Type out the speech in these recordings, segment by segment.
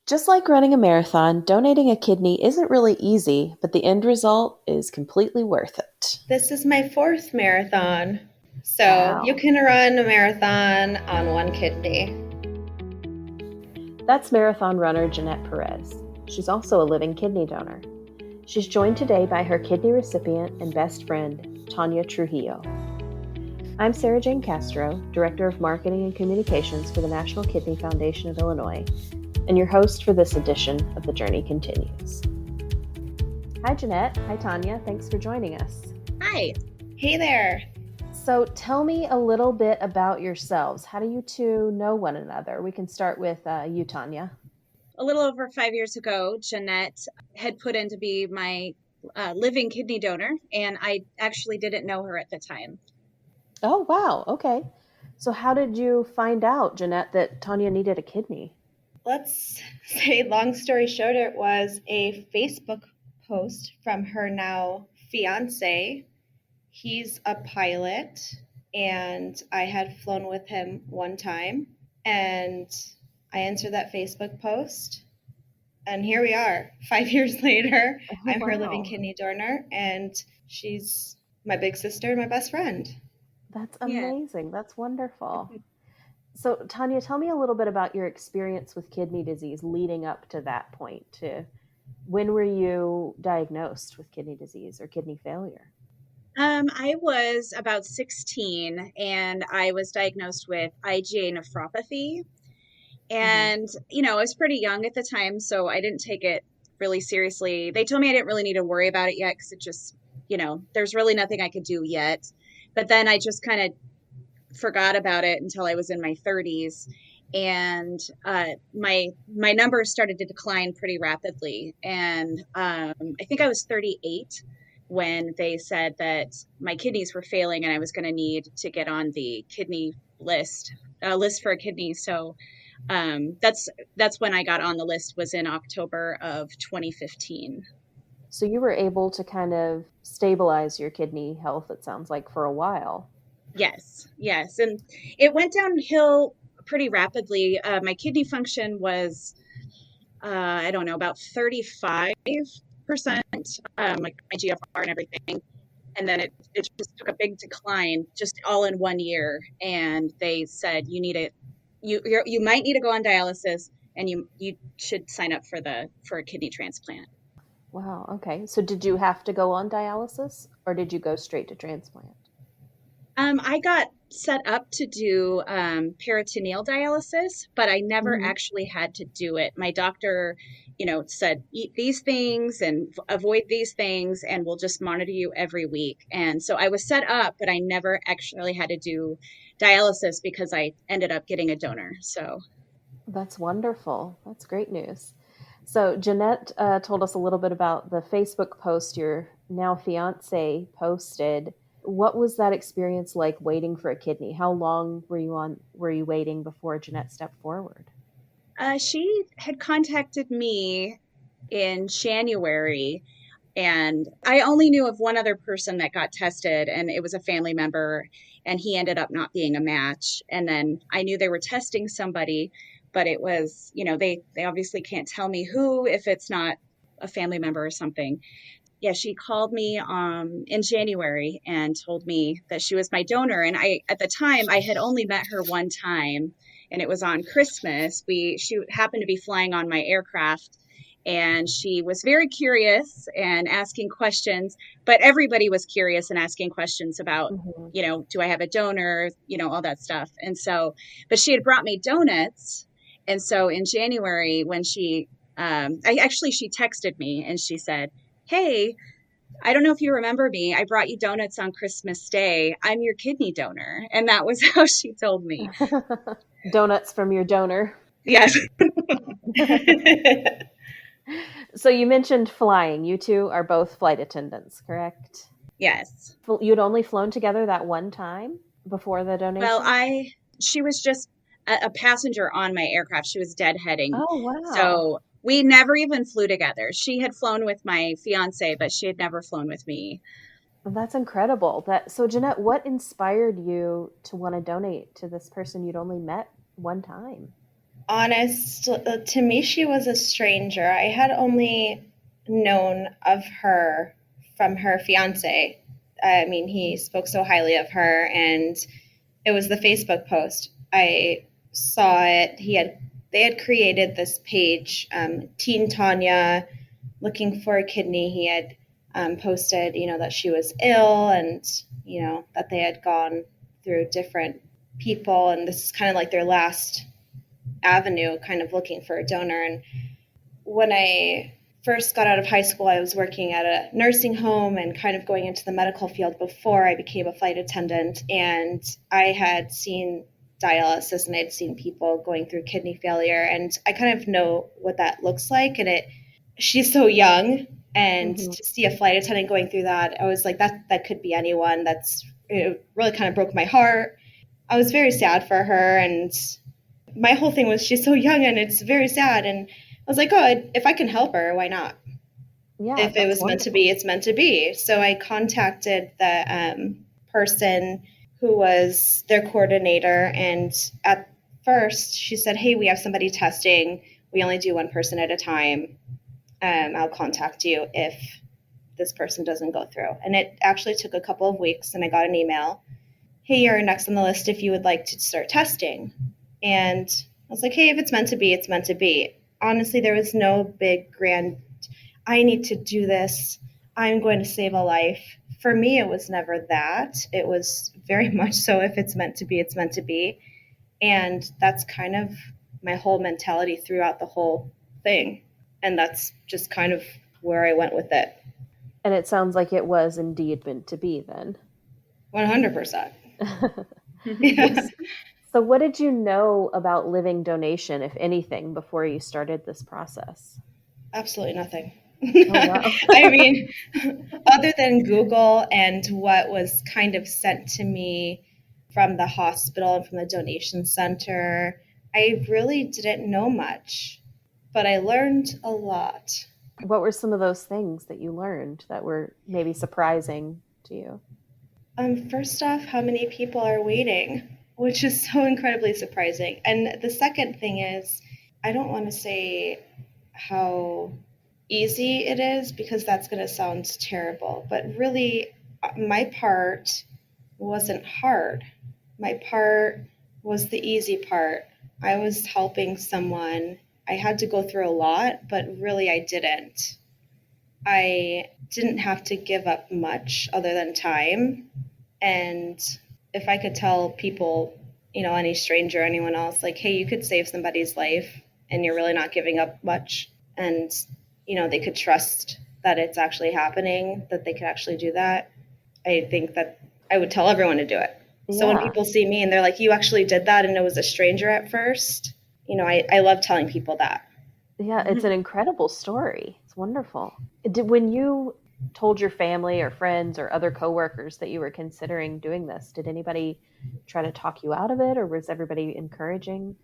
Just like running a marathon, donating a kidney isn't really easy, but the end result is completely worth it. This is my fourth marathon. So you Wow. can run a marathon on one kidney. That's marathon runner Jeanette Perez. She's also a living kidney donor. She's joined today by her kidney recipient and best friend, Tanya Trujillo. I'm Sarah Jane Castro, Director of Marketing and Communications for the National Kidney Foundation of Illinois, and your host for this edition of The Journey Continues. Hi, Jeanette. Hi, Tanya. Thanks for joining us. Hi. Hey there. So tell me a little bit about yourselves. How do you two know one another? We can start with you, Tanya. A little over 5 years ago, Jeanette had put in to be my living kidney donor, and I actually didn't know her at the time. Oh, wow. Okay. So how did you find out, Jeanette, that Tanya needed a kidney? Let's say, long story short, it was a Facebook post from her now fiance. He's a pilot, and I had flown with him one time, and I answered that Facebook post. And here we are, 5 years later. Oh, I'm her wow. living kidney donor, and she's my big sister and my best friend. That's Yeah. amazing. That's wonderful. So, Tanya, tell me a little bit about your experience with kidney disease leading up to that point. When were you diagnosed with kidney disease or kidney failure? I was about 16 and I was diagnosed with IgA nephropathy. And, I was pretty young at the time, so I didn't take it really seriously. They told me I didn't really need to worry about it yet because it just, there's really nothing I could do yet. But then I just kind of forgot about it until I was in my 30s, and my numbers started to decline pretty rapidly. And I think I was 38 when they said that my kidneys were failing and I was going to need to get on the kidney list for a kidney. So that's when I got on the list, was in October of 2015. So you were able to kind of stabilize your kidney health, it sounds like, for a while. Yes. And it went downhill pretty rapidly. My kidney function was, I don't know, about 35%, like my GFR and everything. And then it just took a big decline just all in 1 year. And they said, you might need to go on dialysis, and you should sign up for a kidney transplant. Wow. Okay. So did you have to go on dialysis or did you go straight to transplant? I got set up to do peritoneal dialysis, but I never Mhm. actually had to do it. My doctor, said, eat these things and avoid these things, and we'll just monitor you every week. And so I was set up, but I never actually had to do dialysis because I ended up getting a donor. So That's wonderful. That's great news. So Jeanette told us a little bit about the Facebook post your now fiance posted. What was that experience like waiting for a kidney? How long were you waiting before Jeanette stepped forward? she had contacted me in January. And I only knew of one other person that got tested, and it was a family member, and he ended up not being a match. And then I knew they were testing somebody, but it was, they obviously can't tell me who if it's not a family member or something. Yeah, she called me in January and told me that she was my donor. And at the time, I had only met her one time, and it was on Christmas. She happened to be flying on my aircraft, and she was very curious and asking questions, but everybody was curious and asking questions about, Hmm. do I have a donor, all that stuff. And so, but she had brought me donuts. And so in January, when she texted me and she said, "Hey, I don't know if you remember me. I brought you donuts on Christmas Day. I'm your kidney donor." And that was how she told me. Donuts from your donor. Yes. So you mentioned flying. You two are both flight attendants, correct? Yes. You'd only flown together that one time before the Well, donation? she was just a passenger on my aircraft. She was deadheading. Oh, wow. So we never even flew together. She had flown with my fiance, but she had never flown with me. That's incredible. So Jeanette, what inspired you to want to donate to this person you'd only met one time? honest, to me, she was a stranger. I had only known of her from her fiance. I mean, he spoke so highly of her, and it was the Facebook post. I saw it. They had created this page, Teen Tanya, looking for a kidney. He had posted, that she was ill, and that they had gone through different people, and this is kind of like their last avenue, kind of looking for a donor. And when I first got out of high school, I was working at a nursing home and kind of going into the medical field before I became a flight attendant. And I had seen dialysis and I'd seen people going through kidney failure. And I kind of know what that looks like. And she's so young. And to see a flight attendant going through that, I was like, that could be anyone. It really kind of broke my heart. I was very sad for her. And my whole thing was, she's so young and it's very sad. And I was like, oh, if I can help her, why not? Yeah, if it was meant to be, it's meant to be. So I contacted the person who was their coordinator. And at first she said, hey, we have somebody testing. We only do one person at a time. I'll contact you if this person doesn't go through. And it actually took a couple of weeks, and I got an email. Hey, you're next on the list if you would like to start testing. And I was like, hey, if it's meant to be, it's meant to be. Honestly, there was no big grand, I need to do this, I'm going to save a life. For me, it was never that. It was very much so, if it's meant to be, it's meant to be. And that's kind of my whole mentality throughout the whole thing. And that's just kind of where I went with it. And it sounds like it was indeed meant to be then. 100%. Yeah. So what did you know about living donation, if anything, before you started this process? Absolutely nothing. Oh, wow. I mean, other than Google and what was kind of sent to me from the hospital and from the donation center, I really didn't know much, but I learned a lot. What were some of those things that you learned that were maybe surprising to you? First off, how many people are waiting, which is so incredibly surprising. And the second thing is, I don't want to say how easy it is, because that's going to sound terrible, but really my part wasn't hard. My part was the easy part. I was helping someone. I had to go through a lot, but really I didn't. I didn't have to give up much other than time. And if I could tell people, any stranger, anyone else, like, hey, you could save somebody's life and you're really not giving up much, and they could trust that it's actually happening, that they could actually do that, I think that I would tell everyone to do it. Yeah. So when people see me and they're like, you actually did that and it was a stranger at first, I love telling people that. Yeah, it's an incredible story. It's wonderful. When you told your family or friends or other coworkers that you were considering doing this, did anybody try to talk you out of it, or was everybody encouraging?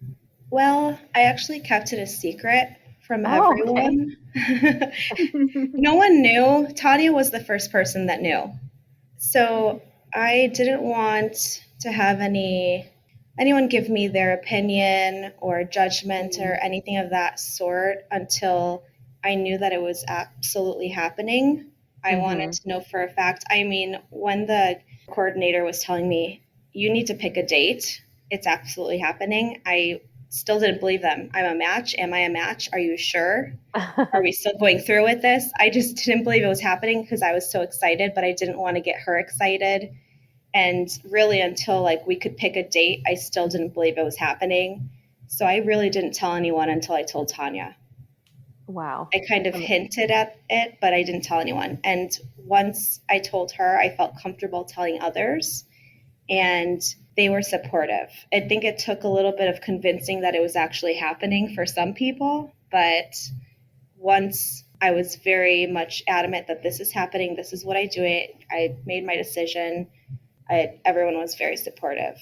Well, I actually kept it a secret from everyone. Okay. No one knew. Tanya was the first person that knew. So I didn't want to have anyone give me their opinion or judgment or anything of that sort until I knew that it was absolutely happening. I wanted to know for a fact. I mean, when the coordinator was telling me, you need to pick a date, it's absolutely happening, I still didn't believe them. I'm a match. Am I a match? Are you sure? Are we still going through with this? I just didn't believe it was happening because I was so excited, but I didn't want to get her excited. And really, until we could pick a date, I still didn't believe it was happening. So I really didn't tell anyone until I told Tanya. Wow. I kind of hinted at it, but I didn't tell anyone. And once I told her, I felt comfortable telling others, and they were supportive. I think it took a little bit of convincing that it was actually happening for some people, but once I was very much adamant that this is happening, this is what I do, I made my decision, everyone was very supportive.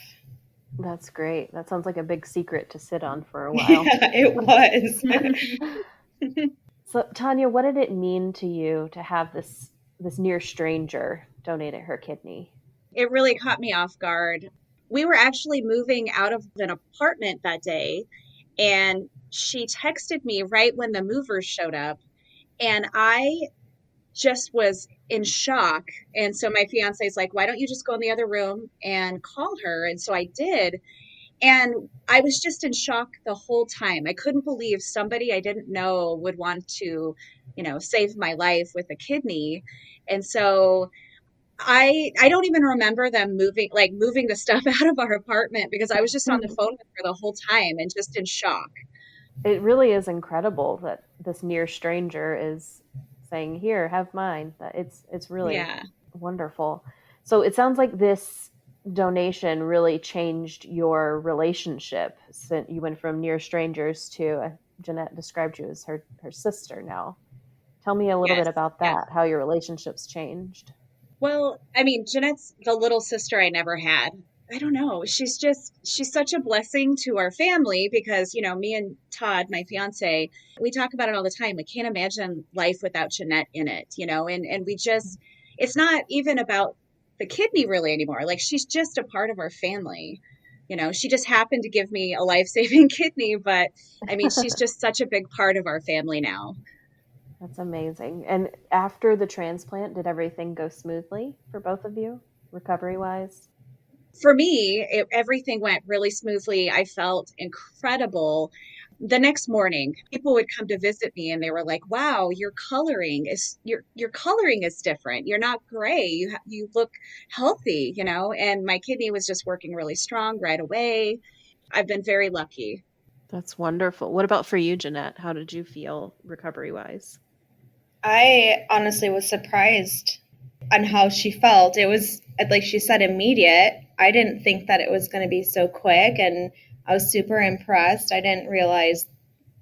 That's great. That sounds like a big secret to sit on for a while. Yeah, it was. So, Tanya, what did it mean to you to have this near stranger donate her kidney? It really caught me off guard. We were actually moving out of an apartment that day, And she texted me right when the movers showed up. And I just was in shock. And so my fiance is like, why don't you just go in the other room and call her? And so I did. And I was just in shock the whole time. I couldn't believe somebody I didn't know would want to, save my life with a kidney. And so I don't even remember them moving the stuff out of our apartment because I was just on the phone with her the whole time and just in shock. It really is incredible that this near stranger is saying, "Here, have mine." That it's really Yeah. wonderful. So it sounds like this donation really changed your relationship since you went from near strangers to Jeanette described you as her sister now. Tell me a little bit Yes. about Yeah. that, how your relationships changed. Well, I mean, Jeanette's the little sister I never had. I don't know. She's such a blessing to our family because, me and Todd, my fiance, we talk about it all the time. We can't imagine life without Jeanette in it, and it's not even about the kidney really anymore. Like she's just a part of our family. She just happened to give me a life-saving kidney, but I mean, she's just such a big part of our family now. That's amazing. And after the transplant, did everything go smoothly for both of you, recovery wise? For me, everything went really smoothly. I felt incredible. The next morning, people would come to visit me and they were like, "Wow, your coloring is different. You're not gray. You look healthy, And my kidney was just working really strong right away. I've been very lucky. That's wonderful. What about for you, Jeanette? How did you feel recovery wise? I honestly was surprised on how she felt. It was, like she said, immediate. I didn't think that it was going to be so quick, and I was super impressed. I didn't realize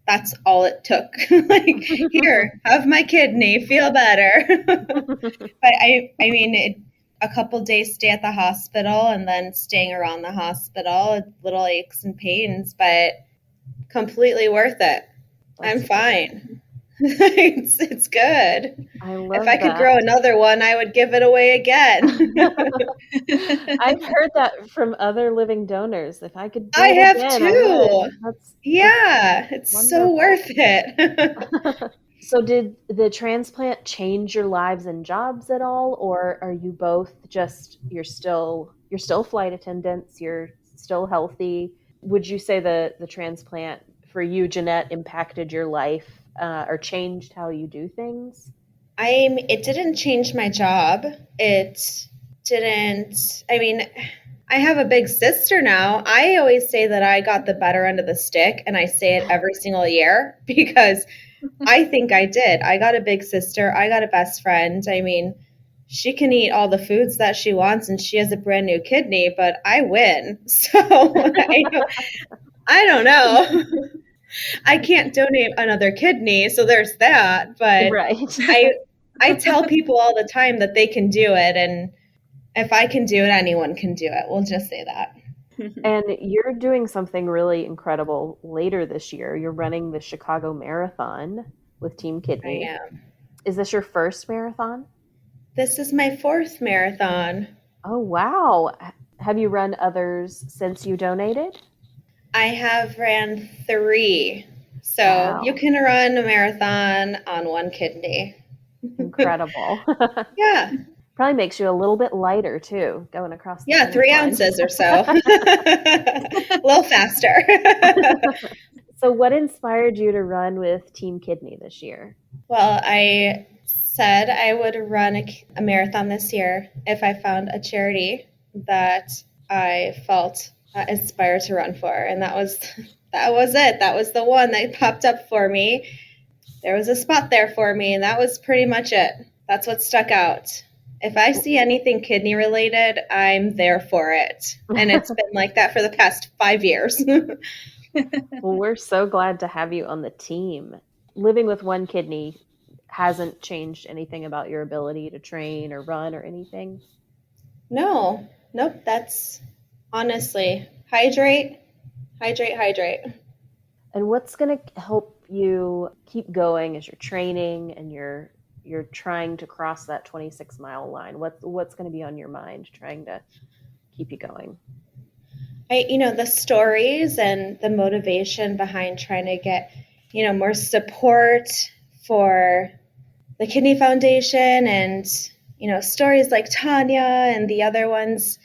that's all it took. Like, here, have my kidney, feel better. But I mean, a couple days stay at the hospital and then staying around the hospital, little aches and pains, but completely worth it. I'm That's fine. It's good. I If love I could that. grow another one, I would give it away again. I've heard that from other living donors. If I could do I it have again, I too. would. That's it's Yeah, it's so wonderful. worth it. So did the transplant change your lives and jobs at all, or are you both just you're still flight attendants, you're still healthy? Would you say the transplant for you, Jeanette, impacted your life or changed how you do things? It didn't change my job. It didn't, I mean, I have a big sister now. I always say that I got the better end of the stick, and I say it every single year because I think I did. I got a big sister. I got a best friend. I mean, she can eat all the foods that she wants, and she has a brand new kidney, but I win. So I don't know. I can't donate another kidney, so there's that. But Right. I I tell people all the time that they can do it, and if I can do it, anyone can do it. We'll just say that. And you're doing something really incredible later this year. You're running the Chicago Marathon with Team I Kidney. am. Is this your first marathon? This is my fourth marathon. Oh, wow. Have you run others since you donated? I have ran three. So you Wow. can run a marathon on one kidney. Incredible. Yeah. Probably makes you a little bit lighter too, going across the Yeah, finish 3 ounces line. or so. A little faster. So, what inspired you to run with Team Kidney this year? Well, I said I would run a marathon this year if I found a charity that I felt inspired to run for, and that was it. That was the one that popped up for me. There was a spot there for me, and that was pretty much it. That's what stuck out. If I see anything kidney related, I'm there for it, and it's been like that for the past 5 years. Well, we're so glad to have you on the team. Living with one kidney hasn't changed anything about your ability to train or run or anything. No, nope. That's honestly hydrate, hydrate, hydrate. And what's going to help you keep going as you're training and you're trying to cross that 26-mile line? What's going to be on your mind trying to keep you going? The stories and the motivation behind trying to get, more support for the Kidney Foundation and, stories like Tanya and the other ones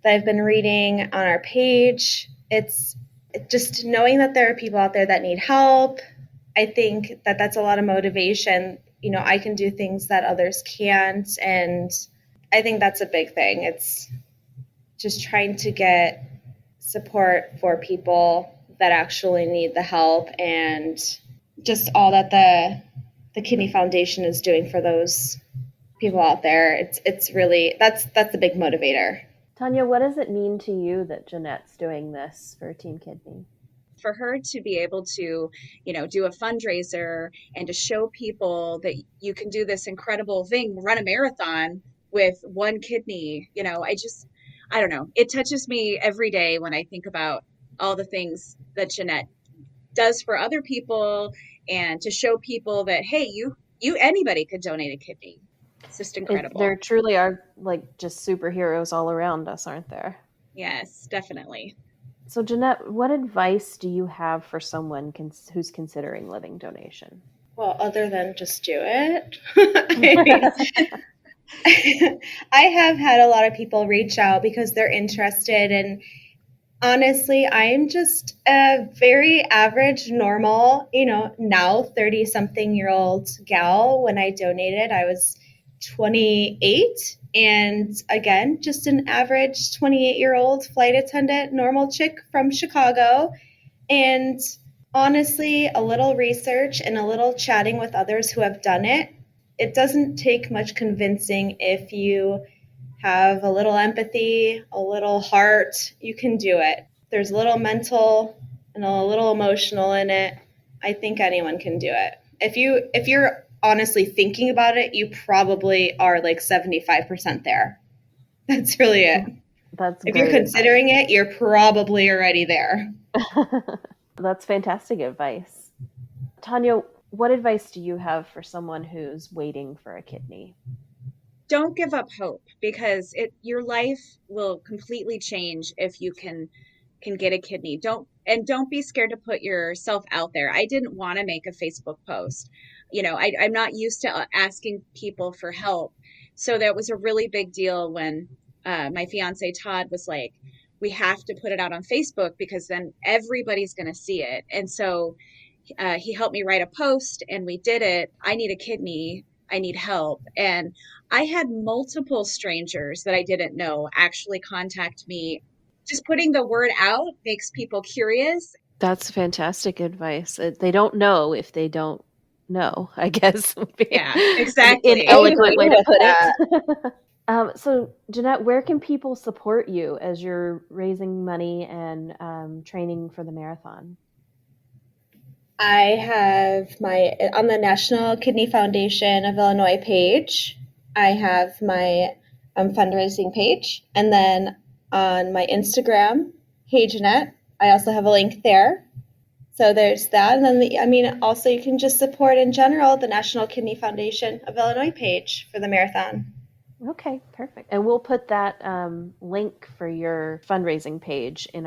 that I've been reading on our page. It's just knowing that there are people out there that need help. I think that that's a lot of motivation. I can do things that others can't. And I think that's a big thing. It's just trying to get support for people that actually need the help, and just all that the Kidney Foundation is doing for those people out there. It's really that's the big motivator. Tanya, what does it mean to you that Jeanette's doing this for Team Kidney? For her to be able to, do a fundraiser and to show people that you can do this incredible thing, run a marathon with one kidney, I don't know. It touches me every day when I think about all the things that Jeanette does for other people, and to show people that, hey, anybody could donate a kidney. It's just incredible. There truly are just superheroes all around us, aren't there? Yes, definitely. So Jeanette, what advice do you have for someone who's considering living donation? Well, other than just do it. I have had a lot of people reach out because they're interested, and honestly, I'm just a very average, normal, now 30-something-year-old gal. When I donated, I was 28. And again, just an average 28-year-old flight attendant, normal chick from Chicago. And honestly, a little research and a little chatting with others who have done it, it doesn't take much convincing. If you have a little empathy, a little heart, you can do it. There's a little mental and a little emotional in it. I think anyone can do it. If you're honestly thinking about it, you probably are 75% there. That's really it. If you're considering it, you're probably already there. That's fantastic advice. Tanya, what advice do you have for someone who's waiting for a kidney? Don't give up hope, because your life will completely change if you can get a kidney. Don't be scared to put yourself out there. I didn't want to make a Facebook post. I'm not used to asking people for help. So that was a really big deal when my fiance Todd was like, we have to put it out on Facebook because then everybody's going to see it. And so he helped me write a post, and we did it. I need a kidney. I need help. And I had multiple strangers that I didn't know actually contact me. Just putting the word out makes people curious. That's fantastic advice. They don't know if they don't know, I guess. Yeah, exactly. An eloquent way to put it. So, Jeanette, where can people support you as you're raising money and training for the marathon? I have on the National Kidney Foundation of Illinois page, I have my fundraising page. And then on my Instagram, Hey Jeanette, I also have a link there. So there's that. And then, also you can just support in general the National Kidney Foundation of Illinois page for the marathon. Okay, perfect. And we'll put that link for your fundraising page in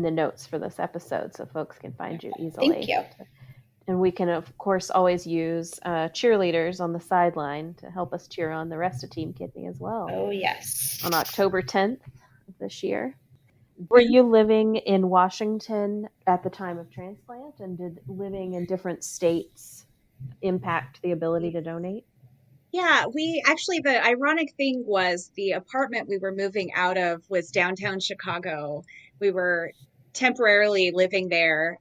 the notes for this episode so folks can find you easily. Thank you. And we can, of course, always use cheerleaders on the sideline to help us cheer on the rest of Team Kidney as well. Oh, yes. On October 10th of this year. Were you living in Washington at the time of transplant? And did living in different states impact the ability to donate? Yeah, the ironic thing was the apartment we were moving out of was downtown Chicago. We were temporarily living there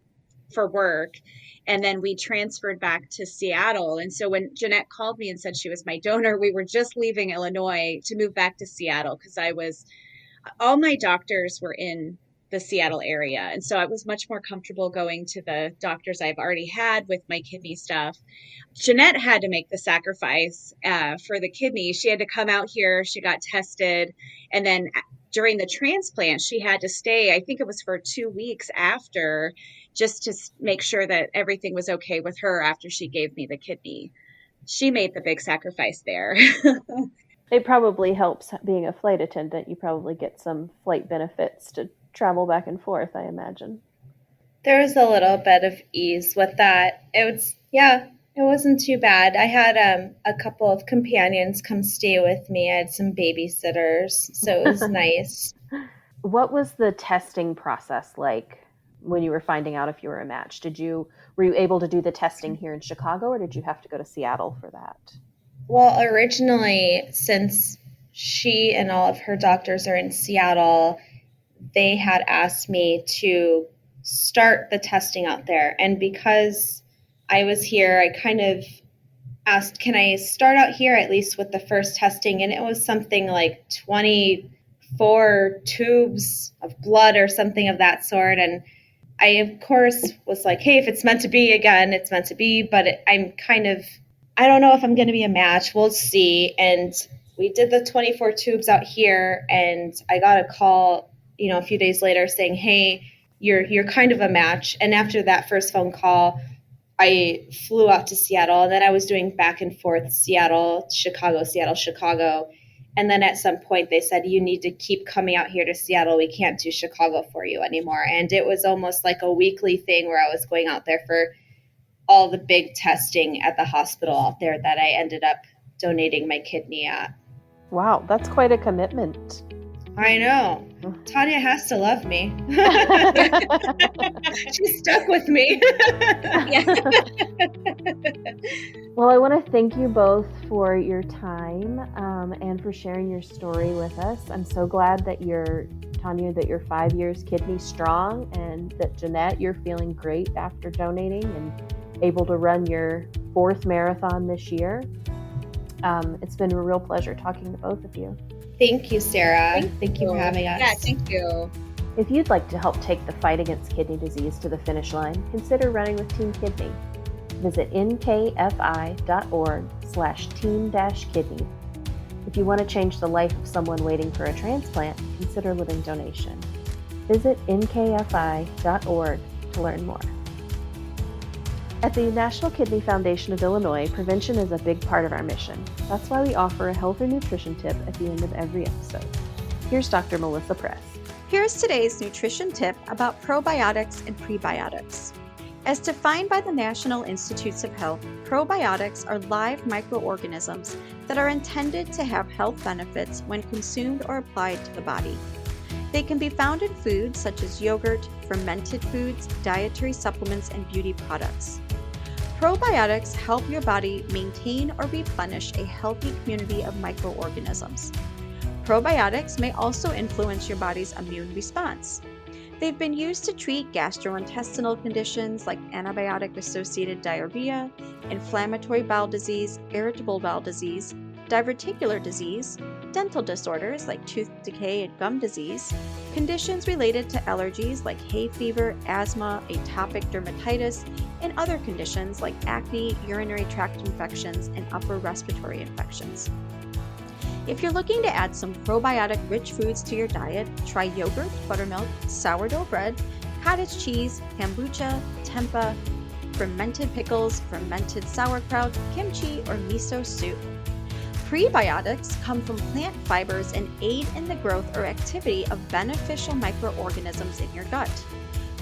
for work, and then we transferred back to Seattle. And so when Jeanette called me and said she was my donor, we were just leaving Illinois to move back to Seattle because all my doctors were in the Seattle area. And so I was much more comfortable going to the doctors I've already had with my kidney stuff. Jeanette had to make the sacrifice for the kidney. She had to come out here. She got tested. And then during the transplant, she had to stay, I think it was for 2 weeks after, just to make sure that everything was okay with her after she gave me the kidney. She made the big sacrifice there. It probably helps being a flight attendant. You probably get some flight benefits to travel back and forth, I imagine. There was a little bit of ease with that. It wasn't too bad. I had a couple of companions come stay with me. I had some babysitters, so it was nice. What was the testing process like when you were finding out if you were a match? Were you able to do the testing here in Chicago, or did you have to go to Seattle for that? Well, originally, since she and all of her doctors are in Seattle, they had asked me to start the testing out there. And because I was here, I kind of asked, can I start out here at least with the first testing? And it was something like 24 tubes of blood or something of that sort. And I, of course, was like, hey, if it's meant to be, again, it's meant to be. But I don't know if I'm going to be a match. We'll see. And we did the 24 tubes out here, and I got a call, a few days later saying, hey, you're kind of a match. And after that first phone call, I flew out to Seattle, and then I was doing back and forth Seattle, Chicago. And then at some point they said, you need to keep coming out here to Seattle. We can't do Chicago for you anymore. And it was almost like a weekly thing where I was going out there for all the big testing at the hospital out there that I ended up donating my kidney at. Wow, that's quite a commitment. I know. Tanya has to love me. She's stuck with me. Well, I want to thank you both for your time and for sharing your story with us. I'm so glad that Tanya, that you're 5 years kidney strong, and that Jeanette, you're feeling great after donating and able to run your 4th marathon this year. It's been a real pleasure talking to both of you. Thank you, Sarah. Thank you for having us. Yeah, thank you. If you'd like to help take the fight against kidney disease to the finish line, consider running with Team Kidney. Visit nkfi.org/team-kidney. If you want to change the life of someone waiting for a transplant, consider living donation. Visit nkfi.org to learn more. At the National Kidney Foundation of Illinois, prevention is a big part of our mission. That's why we offer a health or nutrition tip at the end of every episode. Here's Dr. Melissa Press. Here's today's nutrition tip about probiotics and prebiotics. As defined by the National Institutes of Health, probiotics are live microorganisms that are intended to have health benefits when consumed or applied to the body. They can be found in foods such as yogurt, fermented foods, dietary supplements, and beauty products. Probiotics help your body maintain or replenish a healthy community of microorganisms. Probiotics may also influence your body's immune response. They've been used to treat gastrointestinal conditions like antibiotic-associated diarrhea, inflammatory bowel disease, irritable bowel disease, diverticular disease, dental disorders like tooth decay and gum disease, conditions related to allergies like hay fever, asthma, atopic dermatitis, and other conditions like acne, urinary tract infections, and upper respiratory infections. If you're looking to add some probiotic-rich foods to your diet, try yogurt, buttermilk, sourdough bread, cottage cheese, kombucha, tempeh, fermented pickles, fermented sauerkraut, kimchi, or miso soup. Prebiotics come from plant fibers and aid in the growth or activity of beneficial microorganisms in your gut.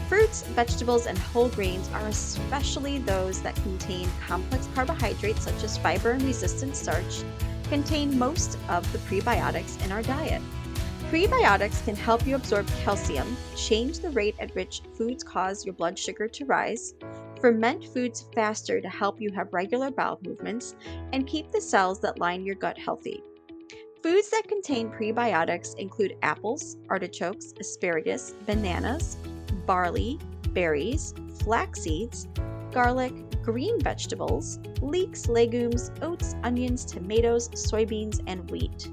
Fruits, vegetables, and whole grains are especially those that contain complex carbohydrates such as fiber and resistant starch, contain most of the prebiotics in our diet. Prebiotics can help you absorb calcium, change the rate at which foods cause your blood sugar to rise, ferment foods faster to help you have regular bowel movements, and keep the cells that line your gut healthy. Foods that contain prebiotics include apples, artichokes, asparagus, bananas, barley, berries, flax seeds, garlic, green vegetables, leeks, legumes, oats, onions, tomatoes, soybeans, and wheat.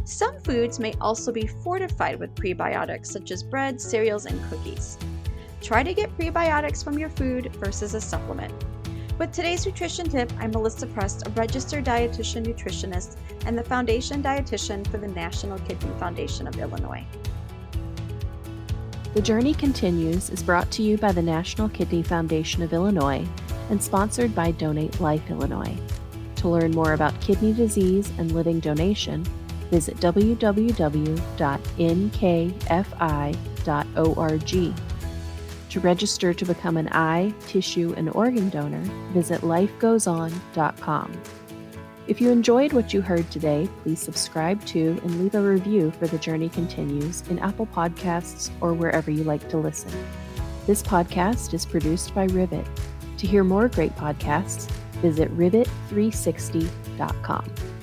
Some foods may also be fortified with prebiotics, such as bread, cereals, and cookies. Try to get prebiotics from your food versus a supplement. With today's nutrition tip, I'm Melissa Press, a registered dietitian nutritionist and the foundation dietitian for the National Kidney Foundation of Illinois. The Journey Continues is brought to you by the National Kidney Foundation of Illinois and sponsored by Donate Life Illinois. To learn more about kidney disease and living donation, visit www.nkfi.org. lifegoeson.org. To register to become an eye, tissue, and organ donor, visit lifegoeson.com. If you enjoyed what you heard today, please subscribe to and leave a review for The Journey Continues in Apple Podcasts or wherever you like to listen. This podcast is produced by Rivet. To hear more great podcasts, visit rivet360.com.